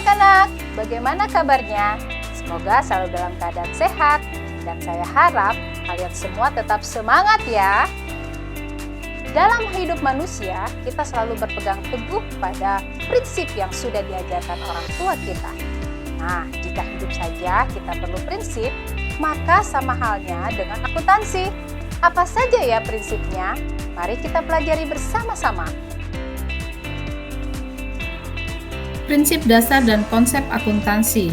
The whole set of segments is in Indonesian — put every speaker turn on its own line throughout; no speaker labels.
anak-anak, bagaimana kabarnya? Semoga selalu dalam keadaan sehat dan saya harap kalian semua tetap semangat ya. Dalam hidup manusia, kita selalu berpegang teguh pada prinsip yang sudah diajarkan orang tua kita. Nah, jika hidup saja kita perlu prinsip, maka sama halnya dengan akuntansi. Apa saja ya prinsipnya? Mari kita pelajari bersama-sama.
Prinsip dasar dan konsep akuntansi.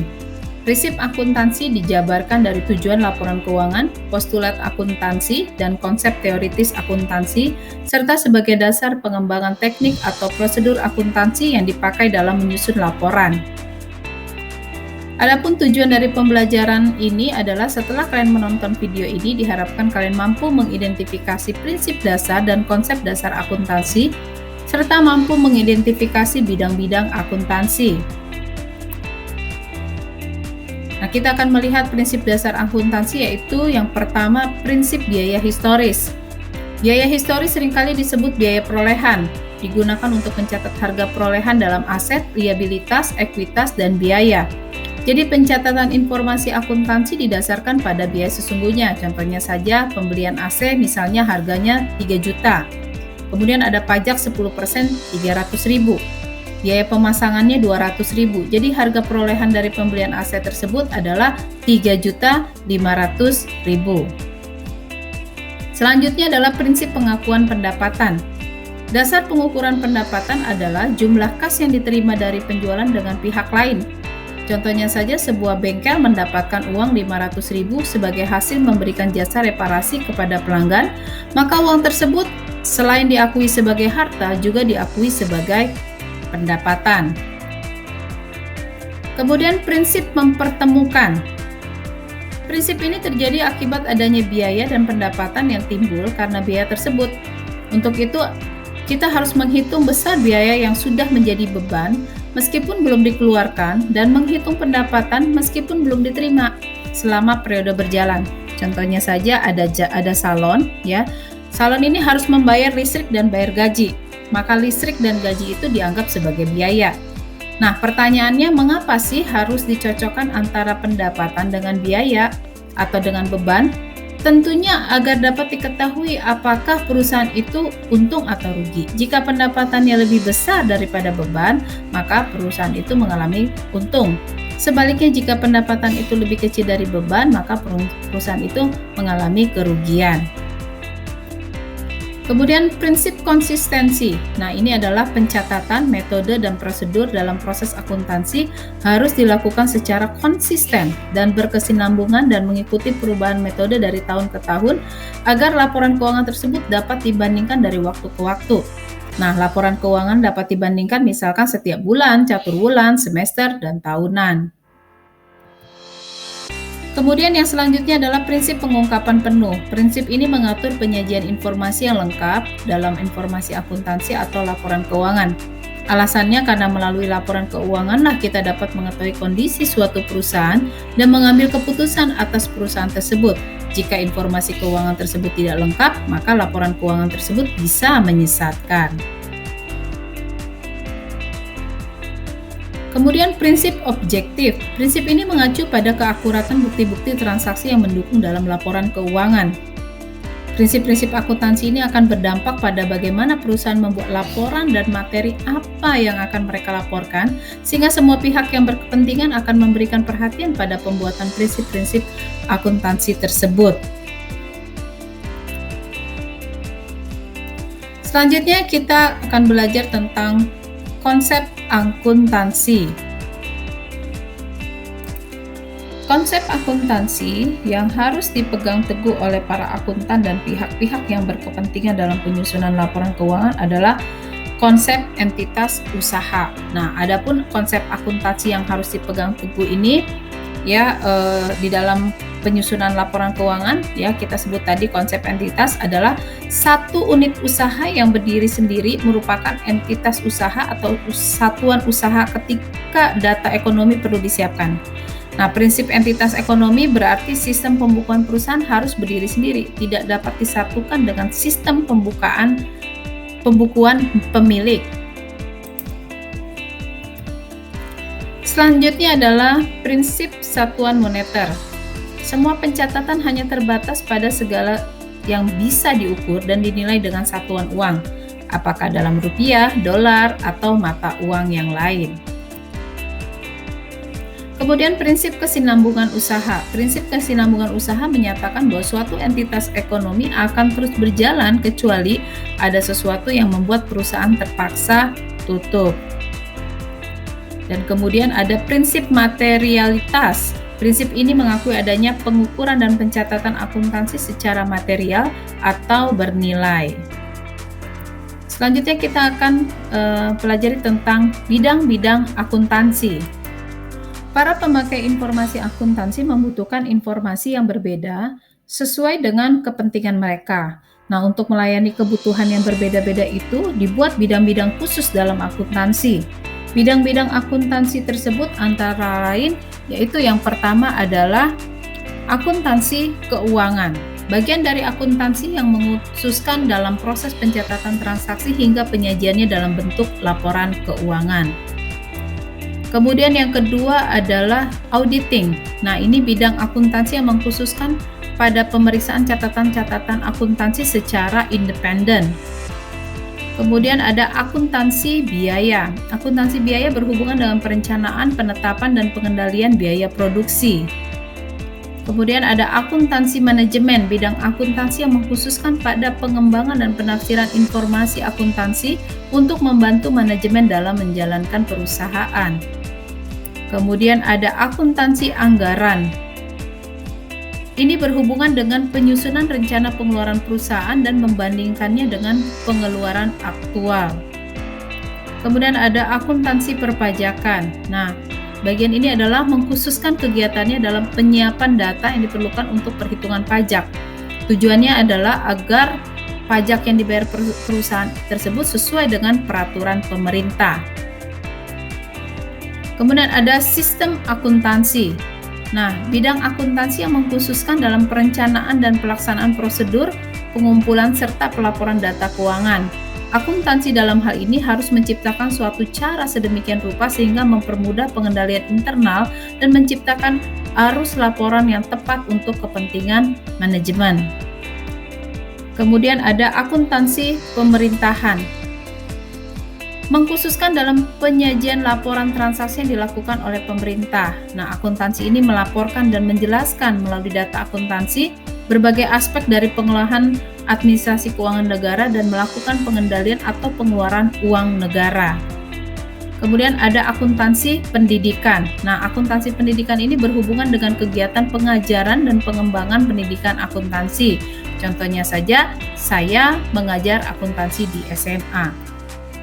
Prinsip akuntansi dijabarkan dari tujuan laporan keuangan, postulat akuntansi, dan konsep teoritis akuntansi, serta sebagai dasar pengembangan teknik atau prosedur akuntansi yang dipakai dalam menyusun laporan. Adapun tujuan dari pembelajaran ini adalah setelah kalian menonton video ini, diharapkan kalian mampu mengidentifikasi prinsip dasar dan konsep dasar akuntansi, serta mampu mengidentifikasi bidang-bidang akuntansi. Nah, kita akan melihat prinsip dasar akuntansi, yaitu yang pertama, prinsip biaya historis. Biaya historis seringkali disebut biaya perolehan, digunakan untuk mencatat harga perolehan dalam aset, liabilitas, ekuitas, dan biaya. Jadi pencatatan informasi akuntansi didasarkan pada biaya sesungguhnya. Contohnya saja pembelian AC misalnya harganya 3 juta. Kemudian ada pajak 10%, 300.000. Biaya pemasangannya 200.000. Jadi harga perolehan dari pembelian aset tersebut adalah 3.500.000. Selanjutnya adalah prinsip pengakuan pendapatan. Dasar pengukuran pendapatan adalah jumlah kas yang diterima dari penjualan dengan pihak lain. Contohnya saja sebuah bengkel mendapatkan uang 500.000 sebagai hasil memberikan jasa reparasi kepada pelanggan, maka uang tersebut selain diakui sebagai harta juga diakui sebagai pendapatan. Kemudian prinsip mempertemukan. Prinsip ini terjadi akibat adanya biaya dan pendapatan yang timbul karena biaya tersebut. Untuk itu, kita harus menghitung besar biaya yang sudah menjadi beban meskipun belum dikeluarkan dan menghitung pendapatan meskipun belum diterima selama periode berjalan. Contohnya saja ada salon, ya. Salon ini harus membayar listrik dan bayar gaji. Maka listrik dan gaji itu dianggap sebagai biaya. Nah, pertanyaannya mengapa sih harus dicocokkan antara pendapatan dengan biaya atau dengan beban? Tentunya agar dapat diketahui apakah perusahaan itu untung atau rugi. Jika pendapatannya lebih besar daripada beban, maka perusahaan itu mengalami untung. Sebaliknya, jika pendapatan itu lebih kecil dari beban, maka perusahaan itu mengalami kerugian. Kemudian prinsip konsistensi. Nah, ini adalah pencatatan, metode, dan prosedur dalam proses akuntansi harus dilakukan secara konsisten dan berkesinambungan dan mengikuti perubahan metode dari tahun ke tahun agar laporan keuangan tersebut dapat dibandingkan dari waktu ke waktu. Nah, laporan keuangan dapat dibandingkan misalkan setiap bulan, catur bulan, semester, dan tahunan. Kemudian yang selanjutnya adalah prinsip pengungkapan penuh. Prinsip ini mengatur penyajian informasi yang lengkap dalam informasi akuntansi atau laporan keuangan. Alasannya karena melalui laporan keuanganlah kita dapat mengetahui kondisi suatu perusahaan dan mengambil keputusan atas perusahaan tersebut. Jika informasi keuangan tersebut tidak lengkap, maka laporan keuangan tersebut bisa menyesatkan. Kemudian prinsip objektif. Prinsip ini mengacu pada keakuratan bukti-bukti transaksi yang mendukung dalam laporan keuangan. Prinsip-prinsip akuntansi ini akan berdampak pada bagaimana perusahaan membuat laporan dan materi apa yang akan mereka laporkan, sehingga semua pihak yang berkepentingan akan memberikan perhatian pada pembuatan prinsip-prinsip akuntansi tersebut. Selanjutnya kita akan belajar tentang konsep akuntansi. Konsep akuntansi yang harus dipegang teguh oleh para akuntan dan pihak-pihak yang berkepentingan dalam penyusunan laporan keuangan adalah konsep entitas usaha. Nah, adapun konsep akuntansi yang harus dipegang teguh ini di dalam penyusunan laporan keuangan, kita sebut tadi konsep entitas adalah satu unit usaha yang berdiri sendiri merupakan entitas usaha atau satuan usaha ketika data ekonomi perlu disiapkan. Nah, prinsip entitas ekonomi berarti sistem pembukuan perusahaan harus berdiri sendiri, tidak dapat disatukan dengan sistem pembukuan pemilik. Selanjutnya adalah prinsip satuan moneter. Semua pencatatan hanya terbatas pada segala yang bisa diukur dan dinilai dengan satuan uang, apakah dalam rupiah, dolar, atau mata uang yang lain. Kemudian prinsip kesinambungan usaha. Prinsip kesinambungan usaha menyatakan bahwa suatu entitas ekonomi akan terus berjalan kecuali ada sesuatu yang membuat perusahaan terpaksa tutup. Dan kemudian ada prinsip materialitas. Prinsip ini mengakui adanya pengukuran dan pencatatan akuntansi secara material atau bernilai. Selanjutnya kita akan pelajari tentang bidang-bidang akuntansi. Para pemakai informasi akuntansi membutuhkan informasi yang berbeda sesuai dengan kepentingan mereka. Nah, untuk melayani kebutuhan yang berbeda-beda itu dibuat bidang-bidang khusus dalam akuntansi. Bidang-bidang akuntansi tersebut antara lain yaitu yang pertama adalah akuntansi keuangan. Bagian dari akuntansi yang mengkhususkan dalam proses pencatatan transaksi hingga penyajiannya dalam bentuk laporan keuangan. Kemudian yang kedua adalah auditing. Nah, ini bidang akuntansi yang mengkhususkan pada pemeriksaan catatan-catatan akuntansi secara independen. Kemudian ada akuntansi biaya. Akuntansi biaya berhubungan dengan perencanaan, penetapan, dan pengendalian biaya produksi. Kemudian ada akuntansi manajemen, bidang akuntansi yang mengkhususkan pada pengembangan dan penafsiran informasi akuntansi untuk membantu manajemen dalam menjalankan perusahaan. Kemudian ada akuntansi anggaran. Ini berhubungan dengan penyusunan rencana pengeluaran perusahaan dan membandingkannya dengan pengeluaran aktual. Kemudian ada akuntansi perpajakan. Nah, bagian ini adalah mengkhususkan kegiatannya dalam penyiapan data yang diperlukan untuk perhitungan pajak. Tujuannya adalah agar pajak yang dibayar perusahaan tersebut sesuai dengan peraturan pemerintah. Kemudian ada sistem akuntansi. Nah, bidang akuntansi yang mengkhususkan dalam perencanaan dan pelaksanaan prosedur, pengumpulan serta pelaporan data keuangan. Akuntansi dalam hal ini harus menciptakan suatu cara sedemikian rupa sehingga mempermudah pengendalian internal dan menciptakan arus laporan yang tepat untuk kepentingan manajemen. Kemudian ada akuntansi pemerintahan. Mengkhususkan dalam penyajian laporan transaksi yang dilakukan oleh pemerintah. Nah, akuntansi ini melaporkan dan menjelaskan melalui data akuntansi berbagai aspek dari pengelolaan administrasi keuangan negara dan melakukan pengendalian atau pengeluaran uang negara. Kemudian ada akuntansi pendidikan. Nah, akuntansi pendidikan ini berhubungan dengan kegiatan pengajaran dan pengembangan pendidikan akuntansi. Contohnya saja, saya mengajar akuntansi di SMA.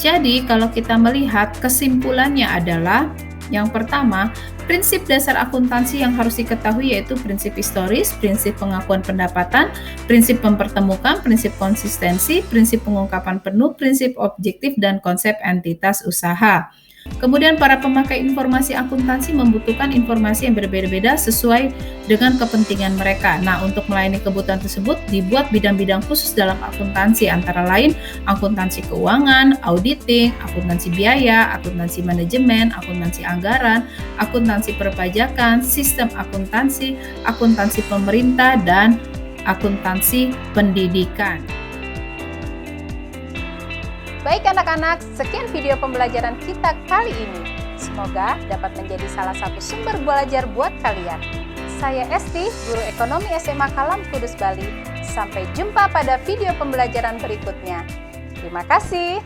Jadi, kalau kita melihat kesimpulannya adalah yang pertama, prinsip dasar akuntansi yang harus diketahui yaitu prinsip historis, prinsip pengakuan pendapatan, prinsip mempertemukan, prinsip konsistensi, prinsip pengungkapan penuh, prinsip objektif, dan konsep entitas usaha. Kemudian para pemakai informasi akuntansi membutuhkan informasi yang berbeda-beda sesuai dengan kepentingan mereka. Nah, untuk melayani kebutuhan tersebut dibuat bidang-bidang khusus dalam akuntansi antara lain akuntansi keuangan, auditing, akuntansi biaya, akuntansi manajemen, akuntansi anggaran, akuntansi perpajakan, sistem akuntansi, akuntansi pemerintah, dan akuntansi pendidikan.
Baik anak-anak, sekian video pembelajaran kita kali ini. Semoga dapat menjadi salah satu sumber belajar buat kalian. Saya Esti, Guru Ekonomi SMA Kalam Kudus Bali. Sampai jumpa pada video pembelajaran berikutnya. Terima kasih.